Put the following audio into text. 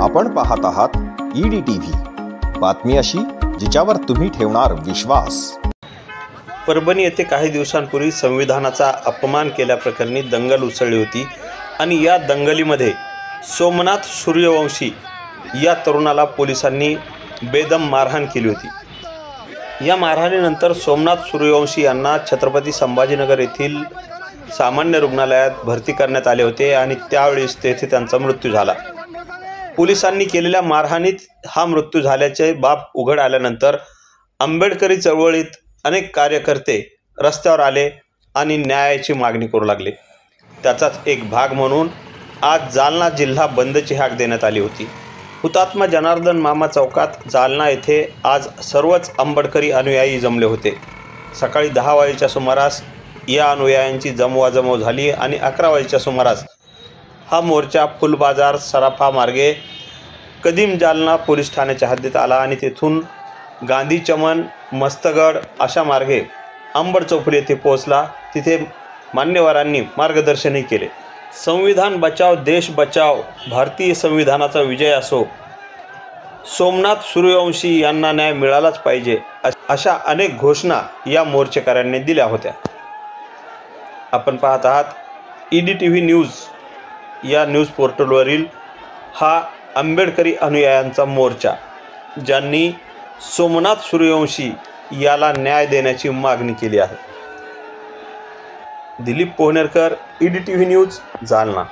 आपण पाहत आहात EDTV, बातमी अशी जिच्यावर तुम्ही ठेवणार विश्वास। परभणी येथे काही दिवसांपूर्वी संविधानाचा अपमान केल्याप्रकरणी दंगल उसळली होती आणि या दंगलीमध्ये सोमनाथ सूर्यवंशी या तरुणाला पोलिसांनी बेदम मारहाण केली होती। या मारहाणीनंतर सोमनाथ सूर्यवंशी यांना छत्रपती संभाजीनगर येथील सामान्य रुग्णालयात भरती करण्यात आले होते आणि त्यावेळेस तेथे त्यांचा मृत्यू झाला। पोलिसांनी केलेल्या मारहाणीत हा मृत्यू झाल्याचे बाब उघड आल्यानंतर आंबेडकरी चळवळीत अनेक कार्यकर्ते रस्त्यावर आले आणि न्यायाची मागणी करू लागले। त्याचाच एक भाग म्हणून आज जालना जिल्हा बंदची हाक देण्यात आली होती। हुतात्मा जनार्दन मामा चौकात जालना येथे आज सर्वच आंबेडकरी अनुयायी जमले होते। सकाळी 10 वाजेच्या सुमारास या अनुयायांची जमवाजमव झाली आणि 11 वाजेच्या सुमारास हा मोर्चा फुलबाजार सराफा मार्गे कदीम जालना पोलीस ठाण्याच्या हद्दीत आला आणि तेथून गांधी चमन मस्तगड अशा मार्गे अंबड चौफुली येथे पोहोचला। तिथे मान्यवरांनी मार्गदर्शनही केले। संविधान बचाव देश बचाव, भारतीय संविधानाचा विजय असो, सोमनाथ सूर्यवंशी यांना न्याय मिळालाच पाहिजे अशा अनेक घोषणा या मोर्चेकऱ्यांनी दिल्या होत्या। आपण पाहत आहात EDTV न्यूज या न्यूज पोर्टलवरील हा आंबेडकरी अनुयायांचा मोर्चा, ज्यांनी सोमनाथ सूर्यवंशी याला न्याय देण्याची मागणी केली आहे। Dilip Pohanerkar, EDTV news, Jalna.